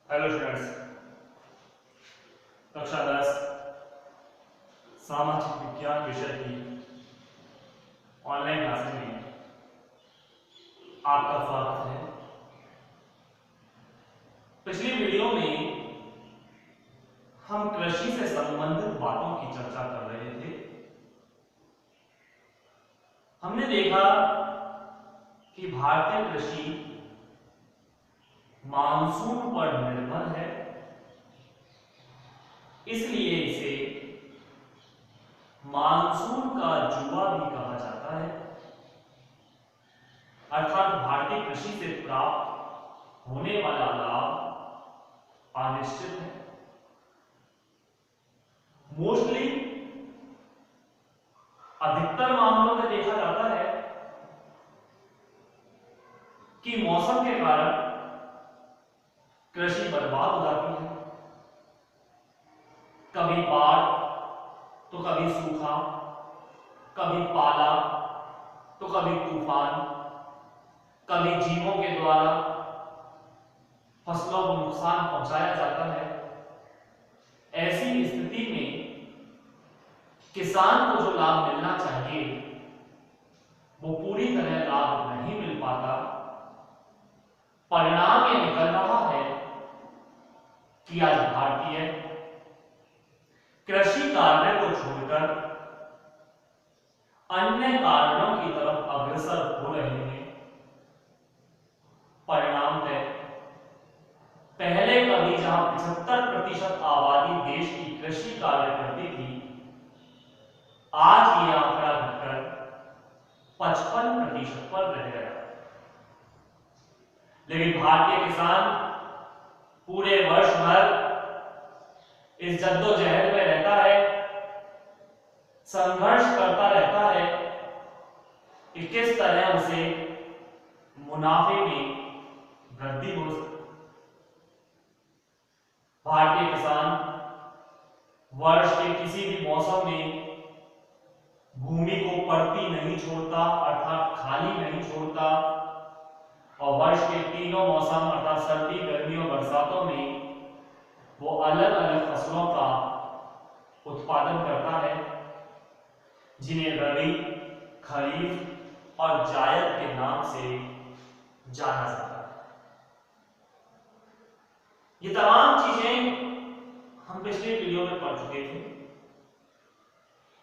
Hello students, कक्षा 10 सामाजिक विज्ञान विषय की ऑनलाइन क्लासेस में आपका स्वागत है। पिछली वीडियो में हम कृषि से संबंधित बातों की चर्चा कर रहे थे। हमने देखा कि भारतीय कृषि मानसून पर निर्भर है, इसलिए इसे मानसून का जुआ भी कहा जाता है। अर्थात भारतीय कृषि से प्राप्त होने वाला लाभ अनिश्चित है। मोस्टली अधिकतर मामलों में देखा जाता है कि मौसम के कारण कृषि बर्बाद हो जाती है। कभी बाढ़ तो कभी सूखा, कभी पाला तो कभी तूफान, कभी जीवों के द्वारा फसलों को नुकसान पहुंचाया जाता है। ऐसी स्थिति में किसान को जो लाभ मिलना चाहिए वो पूरी तरह लाभ नहीं मिल पाता। परिणाम ये निकल रहा है कि आज भारतीय कृषि कार्य को छोड़कर अन्य कारणों की तरफ अग्रसर हो रहे हैं। परिणाम है, पहले कभी जहां 75% आबादी देश की कृषि कार्य करती थी, आज ये आंकड़ा घटकर 55% पर रह गया। लेकिन भारतीय किसान पूरे वर्ष भर इस जद्दोजहद में रहता है, संघर्ष करता रहता है कि किस तरह उसे मुनाफे में वृद्धि हो सके। भारतीय किसान वर्ष के किसी भी मौसम में भूमि को पड़ती नहीं छोड़ता, अर्थात खाली नहीं छोड़ता, और वर्ष के तीनों मौसम अर्थात सर्दी, गर्मी और बरसातों में वो अलग अलग फसलों का उत्पादन करता है, जिन्हें रबी, खरीफ और जायद के नाम से जाना जाता है। ये तमाम चीजें हम पिछले वीडियो में पढ़ चुके थे।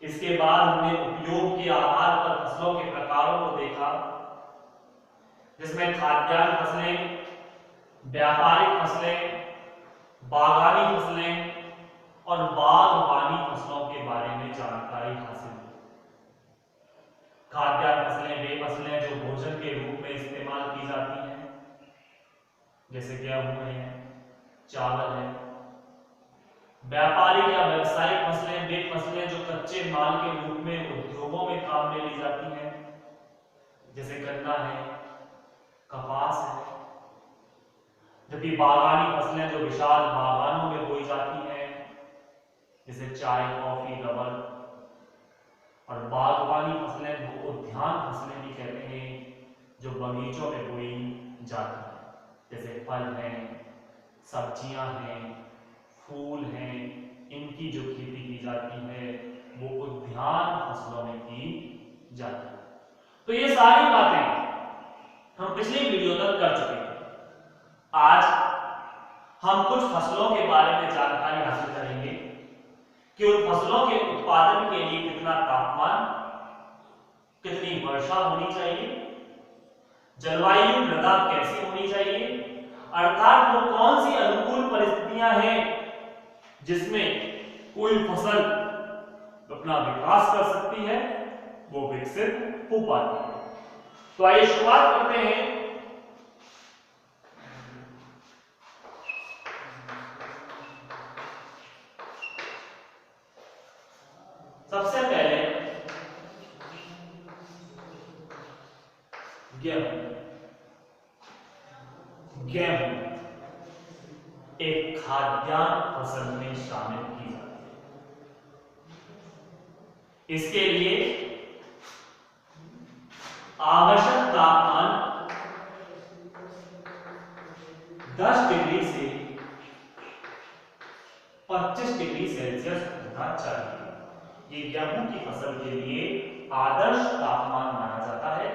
इसके बाद हमने उपयोग के आधार पर फसलों के प्रकारों को देखा, जिसमें खाद्यान्न फसलें, व्यापारिक फसलें, बागानी फसलें और बागवानी फसलों के बारे में जानकारी हासिल की। खाद्यान्न फसलें वे फसलें जो भोजन के रूप में इस्तेमाल की जाती हैं, जैसे गेहूं है, चावल है। व्यापारिक या व्यवसायिक फसलें वे फसलें जो कच्चे माल के रूप में उद्योगों में काम में ली जाती हैं, जैसे गन्ना है, कपास है। जबकि बागानी फसलें जो विशाल बागानों में बोई जाती हैं, जैसे चाय, कॉफी, रबर। और बागवानी फसलें वो उद्यान फसलें भी कहते हैं जो बगीचों में बोई जाती हैं, जैसे फल हैं, सब्जियां हैं, फूल हैं। इनकी जो खेती की जाती है वो उद्यान फसलों में की जाती है। तो ये सारी बातें हम पिछली वीडियो तक कर चुके हैं। आज हम कुछ फसलों के बारे में जानकारी हासिल करेंगे कि उन फसलों के उत्पादन के लिए कितना तापमान, कितनी वर्षा होनी चाहिए, जलवायु मृदा कैसी होनी चाहिए, अर्थात वो कौन सी अनुकूल परिस्थितियां हैं जिसमें कोई फसल अपना विकास कर सकती है, वो विकसित हो पाती है। तो आइए शुरुआत करते हैं। सबसे पहले गेहूं एक खाद्यान्न फसल में शामिल की जाती है। इसके लिए आवश्यक तापमान 10 डिग्री से 25 डिग्री सेल्सियस होना चाहिए। ये गेहूं की फसल के लिए आदर्श तापमान माना जाता है।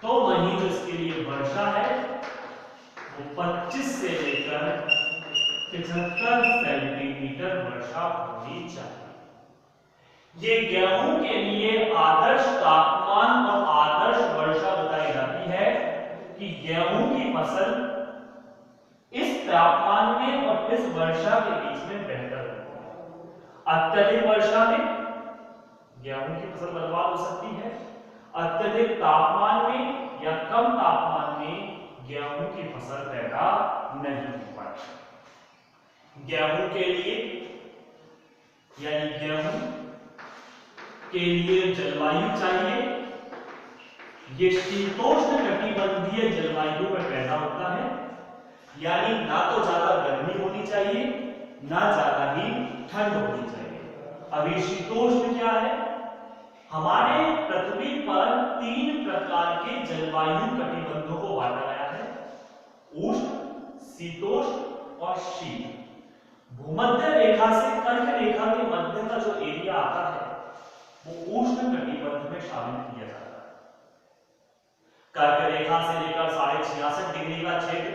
तो वहीं जो इसके लिए वर्षा है वो 25 से लेकर 75 सेंटीमीटर वर्षा होनी चाहिए। ये गेहूं के लिए आदर्श तापमान और आदर्श वर्षा बताई जाती है कि गेहूं की फसल इस तापमान में और इस वर्षा के बीच में बेहतर होती है। अत्यधिक वर्षा में गेहूं की फसल बर्बाद हो सकती है, अत्यधिक तापमान में या कम तापमान में गेहूं की फसल पैदा नहीं हो पाती। गेहूं के लिए यानी गेहूं के लिए जलवायु चाहिए। ये शीतोष्ण कटिबंधीय जलवायु में पैदा होता है, यानी ना तो ज्यादा गर्मी होनी चाहिए ना ज्यादा ही ठंड होनी चाहिए। अभी शीतोष्ण क्या है? हमारे पृथ्वी पर 3 प्रकार के जलवायु कटिबंधों को बांटा गया है, उष्ण, शीतोष्ण और शीत। भूमध्य रेखा से कर्क रेखा के मध्य का जो एरिया आता है वो उष्ण कटिबंध में शामिल किया जाता है। कर्क रेखा से लेकर 66.5 डिग्री का क्षेत्र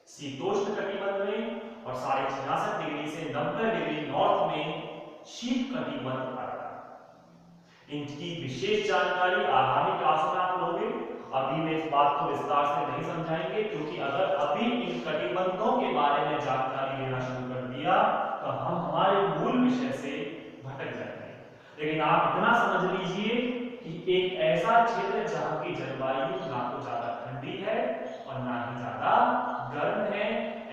शीतोष्ण कटिबंध में और 66.5 डिग्री से 90 डिग्री नॉर्थ में शीत कटिबंध आता है। इनकी विशेष जानकारी आगामी क्लास में आप लोगे। अभी मैं इस बात को विस्तार से नहीं समझाएंगे, क्योंकि अगर अभी इन कटिबंधों के बारे में जानकारी लेना शुरू कर दिया तो हम हमारे मूल विषय से भटक जाएंगे। लेकिन आप इतना समझ लीजिए कि एक ऐसा क्षेत्र जहां की जलवायु ना तो ज्यादा ठंडी है और ना ही ज्यादा गर्म है,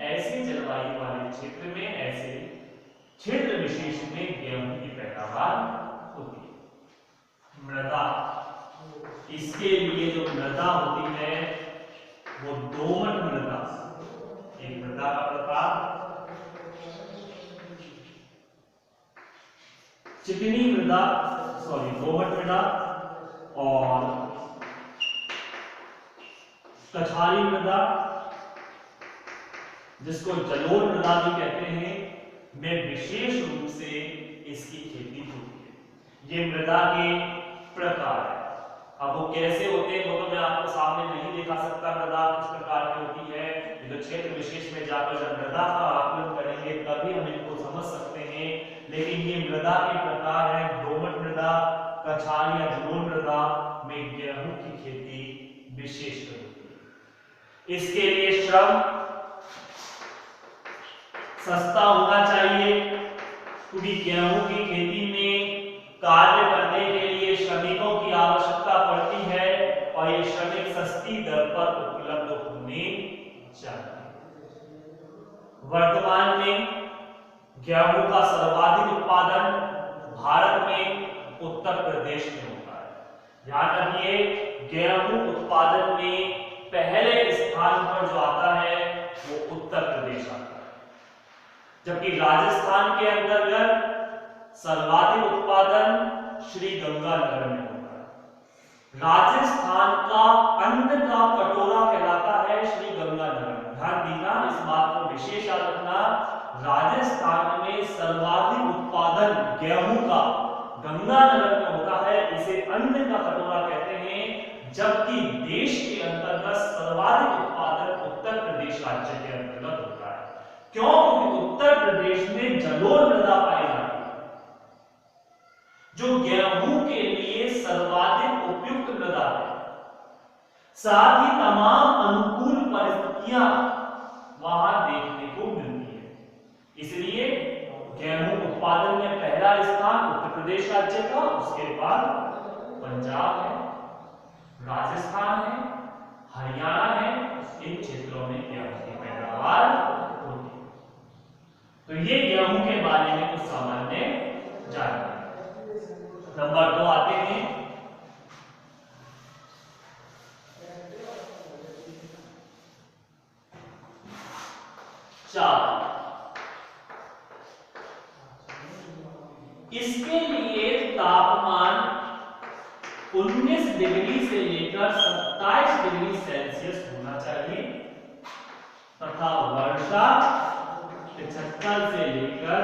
ऐसे जलवायु वाले क्षेत्र में, ऐसे क्षेत्र विशेष में गेहूं की पैदावार होती है। मृदा, इसके लिए जो मृदा होती है वो दोमट मृदा, एक मृदा का प्रकार, चिकनी मृदा, दोमट मृदा और कछारी मृदा, जिसको जलोढ़ मृदा भी कहते हैं, में विशेष रूप से इसकी खेती होती है। ये मृदा के प्रकार है। अब वो कैसे होते हैं वो तो मैं आपको सामने नहीं दिखा सकता, मृदा किस प्रकार की होती है। ये तो क्षेत्र विशेष में जाकर जब मृदा का आकलन करेंगे तभी हम इनको समझ सकते हैं। लेकिन ये मृदा के प्रकार है दोमट मृदा, कछारी या जलोढ़ मृदा में गेहूं की खेती विशेष होती है। इसके लिए श्रम सस्ता होना चाहिए, क्योंकि गेहूं की खेती में कार्य करने के लिए श्रमिकों की आवश्यकता पड़ती है और ये श्रमिक सस्ती दर पर उपलब्ध होने चाहिए। वर्तमान में गेहूं का सर्वाधिक उत्पादन भारत में उत्तर प्रदेश में होता है। ध्यान रखिए, गेहूं उत्पादन में पहले स्थान पर जो आता है वो उत्तर प्रदेश आता है, जबकि राजस्थान के अंतर्गत सर्वाधिक उत्पादन श्री गंगानगर में होता है। राजस्थान का अन्न का कटोरा कहलाता है श्री गंगानगर। ध्यान दीना, इस बात को विशेष याद रखना, राजस्थान में सर्वाधिक उत्पादन गेहूं का गंगानगर में होता है, इसे अन्न का कटोरा कहते हैं। जबकि देश के अंतर्गत सर्वाधिक उत्पादन उत्तर प्रदेश राज्य के अंतर्गत होता है। क्यों? क्योंकि उत्तर प्रदेश में जलोढ़ मृदा पाई जाती है, जो गेहूं के लिए सर्वाधिक उपयुक्त मृदा है। साथ ही तमाम अनुकूल परिस्थितियां वहां देखने को मिलती है। इसलिए गेहूं उत्पादन में पहला स्थान उत्तर प्रदेश राज्य का, उसके बाद पंजाब है, राजस्थान है, हरियाणा है। इन क्षेत्रों में गेहूं की पैदावार होती है। तो ये गेहूं के बारे में कुछ सामान्य जानकारी। नंबर 2 आते हैं चावल। इसके लिए तापमान 19 डिग्री से लेकर 27 डिग्री सेल्सियस होना चाहिए तथा वर्षा 75 से लेकर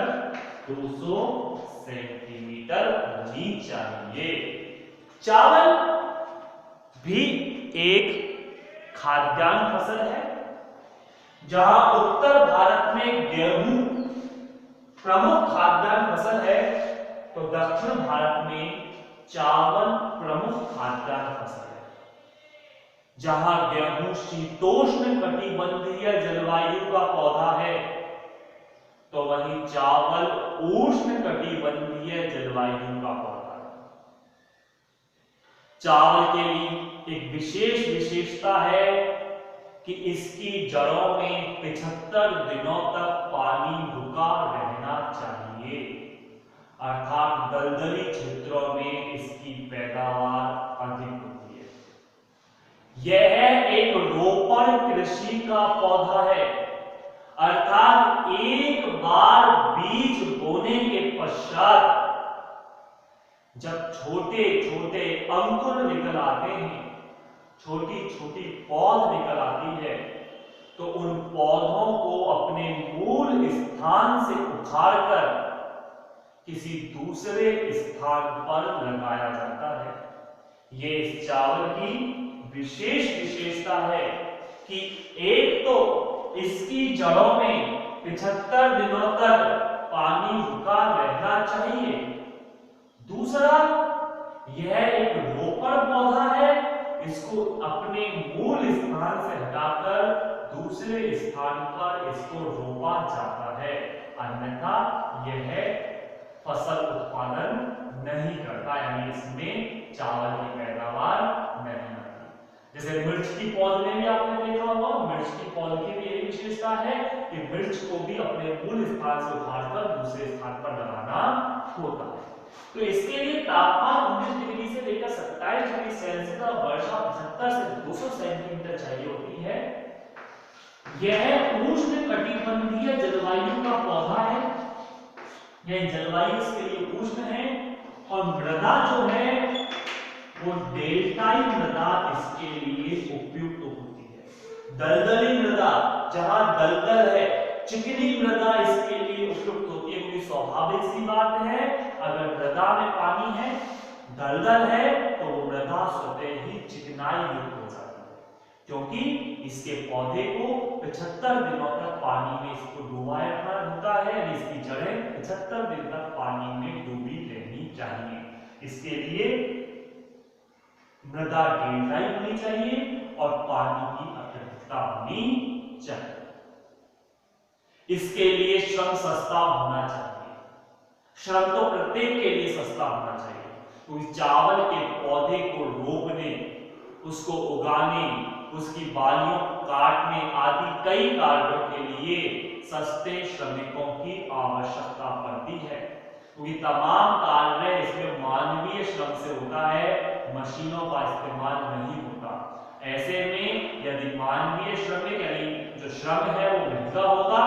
200 सेंटीमीटर होनी चाहिए। चावल भी एक खाद्यान्न फसल है। जहां उत्तर भारत में गेहूं प्रमुख खाद्यान्न फसल है, तो दक्षिण भारत में चावल प्रमुख खाद्यान्न फसल है। जहां गेहूं शीतोष्ण कटिबंधीय जलवायु का पौधा है, तो वहीं चावल उष्ण कटिबंधीय जलवायु का पौधा है। चावल के लिए एक विशेष विशेषता है कि इसकी जड़ों में 75 दिनों तक पानी रुका रहना चाहिए, अर्थात दलदली क्षेत्रों में इसकी पैदावार अधिक होती है। यह एक रोपण कृषि का पौधा है, अर्थात एक बार बीज बोने के पश्चात जब छोटे छोटे अंकुर निकल आते हैं, छोटी छोटी पौध निकल आती है, तो उन पौधों को अपने मूल स्थान से उखाड़कर किसी दूसरे स्थान पर लगाया जाता है। ये इस चावल की विशेष विशेषता है कि एक तो इसकी जड़ों में 75 दिनों तक पानी रुका रहना चाहिए, दूसरा यह एक रोपण पौधा है, इसको अपने मूल स्थान से हटाकर दूसरे स्थान पर इसको रोपा जाता है, अन्यथा यह फसल उत्पादन नहीं करता, यानी इसमें चावल की पैदावार नहीं होती। जैसे मिर्च की पौध में भी आपने देखा होगा, मिर्च की पौध की भी यही विशेषता है कि मिर्च को भी अपने मूल स्थान से उखाड़कर दूसरे स्थान पर लगाना होता है। तो इसके लिए तापमान 19 डिग्री से लेकर 27 डिग्री सेल्सियस और वर्षा 75 से 200 सेंटीमीटर चाहिए होती है। यह उष्ण कटिबंधीय जलवायु का पौधा है, यह जलवायु इसके लिए उष्ण है, और मृदा जो है वो डेल्टाई मृदा इसके लिए उपयुक्त होती है। दलदली मृदा, जहां दलदल है, चिकनी मृदा इसके लिए उपयुक्त होती है, क्योंकि स्वाभाविक सी बात है, अगर मृदा में पानी है, दलदल है, तो वो मृदा स्वतः ही चिकनाई युक्त हो जाती है, क्योंकि इसके पौधे को 75 दिनों तक पानी में इसको डुबाए रखना होता है, इसकी जड़ें 75 दिन तक पानी में डूबी रहनी चाहिए। इसके लिए मृदा डेल्टाई होनी चाहिए और पानी की अत्यधिकता होनी चाहिए। इसके लिए श्रम सस्ता होना चाहिए, श्रम तो प्रत्येक के लिए सस्ता होना चाहिए। तो इस चावल के पौधे को रोपने, उसको उगाने, उसकी बालियों काटने आदि कई कार्यों के लिए सस्ते श्रमिकों की आवश्यकता पड़ती है, क्योंकि तमाम कार्य इसमें मानवीय श्रम से होता है, मशीनों का इस्तेमाल नहीं होता। ऐसे में यदि मानवीय श्रमिक यानी जो श्रम है वो महंगा होगा,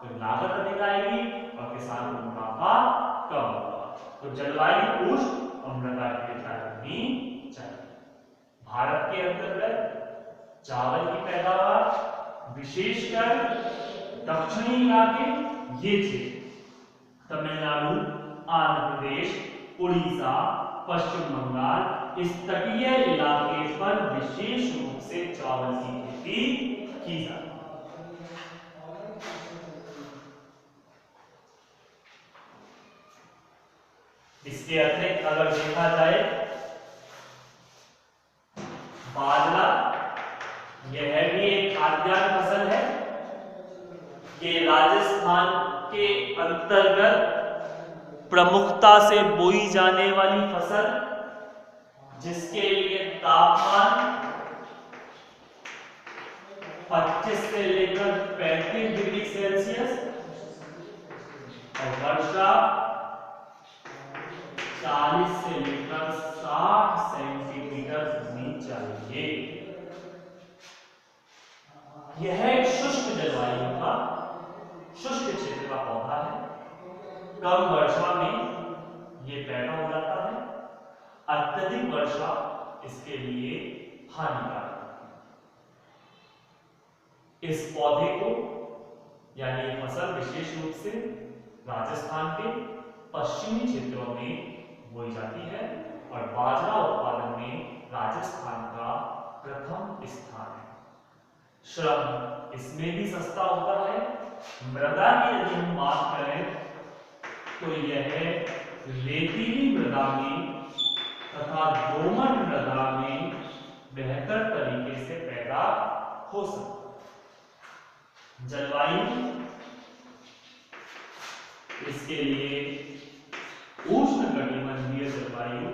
तो लागत अधिक आएगी और किसान को मुनाफा कम होगा। तो जलवायु उष्ण और मृदा डेल्टाई होनी चाहिए। भारत के अंतर्गत चावल की पैदावार विशेषकर दक्षिणी इलाके ये थे, तमिलनाडु, आंध्र प्रदेश, उड़ीसा, पश्चिम बंगाल, इस तटीय इलाके पर विशेष रूप से चावल की खेती की जाती है। इसके अतिरिक्त अगर देखा जाए बाजरा, यह भी एक खाद्यान्न फसल है। ये राजस्थान के अंतर्गत प्रमुखता से बोई जाने वाली फसल, जिसके लिए तापमान 25 से लेकर 35 डिग्री सेल्सियस और वर्षा 40 से लेकर 60 सेंटीमीटर होनी चाहिए। यह एक शुष्क जलवायु का, शुष्क क्षेत्र का पौधा है। कम वर्षा में ये पैदा हो जाता है, अत्यधिक वर्षा इसके लिए हानिकारक है। इस पौधे को यानी ये फसल विशेष रूप से राजस्थान के पश्चिमी क्षेत्रों में बोई जाती है और बाजरा उत्पादन में राजस्थान का प्रथम स्थान है। श्रम इसमें भी सस्ता होता है। मृदा की यदि हम बात करें तो यह रेतीली मृदा में तथा दोमट मृदा में बेहतर तरीके से पैदा हो सकता है। जलवायु इसके लिए उष्णकटिबंधीय जलवायु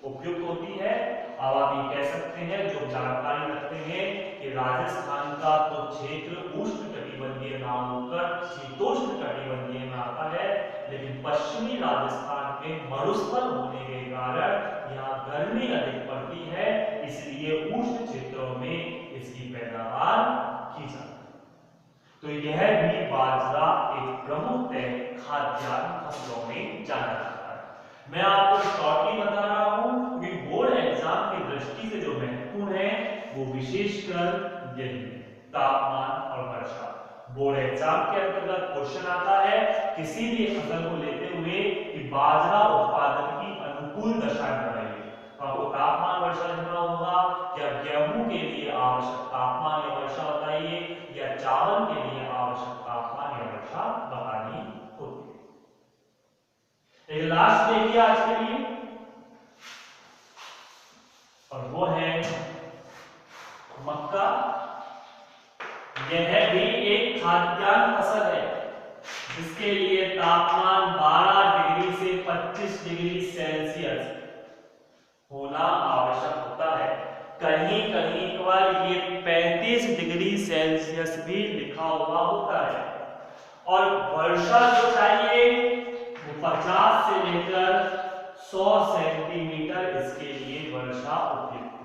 उपयुक्त होती है। अब आप ये कह सकते हैं, जो जानकारी रखते हैं कि राजस्थान का तो क्षेत्र उष्णकटिबंधीय ना होकर शीतोष्ण कटिबंधीय में आता है, लेकिन पश्चिमी राजस्थान में मरुस्थल होने के कारण यहाँ गर्मी अधिक पड़ती है, इसलिए उष्ण क्षेत्रों में इसकी पैदावार की जाती है। तो यह भी बाजरा एक प्रमुख खाद्यान्न फसलों में जाना जाता है। मैं आपको शॉर्टली बता रहा हूं कि बोर्ड एग्जाम की दृष्टि से जो महत्वपूर्ण है वो विशेषकर यही है, तापमान और वर्षा। बोर्ड एग्जाम के अंतर्गत क्वेश्चन आता है किसी भी फसल को लेते हुए कि बाजरा उत्पादन की अनुकूल दशा बताइए, तो आपको तापमान वर्षा लिखना होगा, या गेहूं के लिए आवश्यक तापमान या वर्षा बताइए, या चावल के लिए आवश्यक तापमान या वर्षा बतानी होती है। एक लास्ट देखिए आज के लिए, और वो है मक्का। यह भी एक खाद्यान्न फसल है जिसके लिए तापमान 12 डिग्री से 25 डिग्री सेल्सियस होना आवश्यक होता है। कहीं कहीं पर ये 35 डिग्री सेल्सियस भी लिखा हुआ होता है। और वर्षा जो चाहिए वो 50 से लेकर 100 सेंटीमीटर इसके लिए वर्षा उपयुक्त है।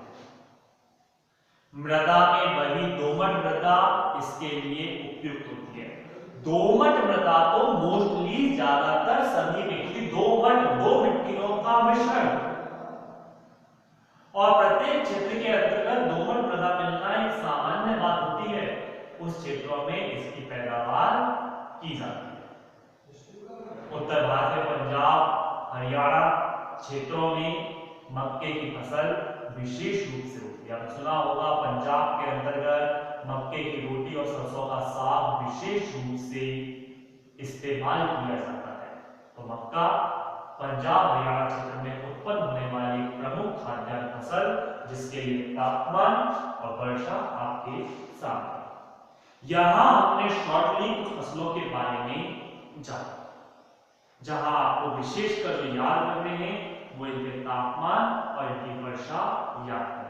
मृदा में वही दोमट मृदा इसके लिए उपयुक्त होती है। दोमट मृदा तो मोस्टली ज्यादातर सभी मिट्टी दोमट दो मिट्टियों का मिश्रण, और प्रत्येक क्षेत्र के अंतर्गत दोमट मृदा मिलना एक सामान्य बात होती है। उस क्षेत्रों में इसकी पैदावार की जाती है। उत्तर भारत में पंजाब हरियाणा क्षेत्रों में मक्के की फसल विशेष रूप से होती है। आपने सुना होगा पंजाब के अंतर्गत मक्के की रोटी और सरसों का साग विशेष रूप से इस्तेमाल किया जाता है। तो मक्का पंजाब हरियाणा क्षेत्र में उत्पन्न होने वाली प्रमुख खाद्यान्न फसल, जिसके लिए तापमान और वर्षा आपके सामने। यहां हमने शॉर्टली कुछ फसलों के बारे में जाना, जहां आपको विशेषकर जो याद करने हैं वो इनके तापमान और इनकी वर्षा याद करना।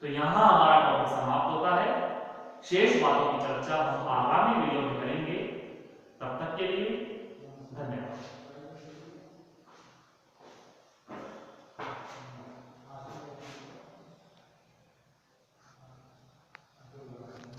तो यहां हमारा टॉपिक समाप्त होता है। शेष बातों की चर्चा हम आगामी वीडियो में करेंगे। तब तक के लिए धन्यवाद।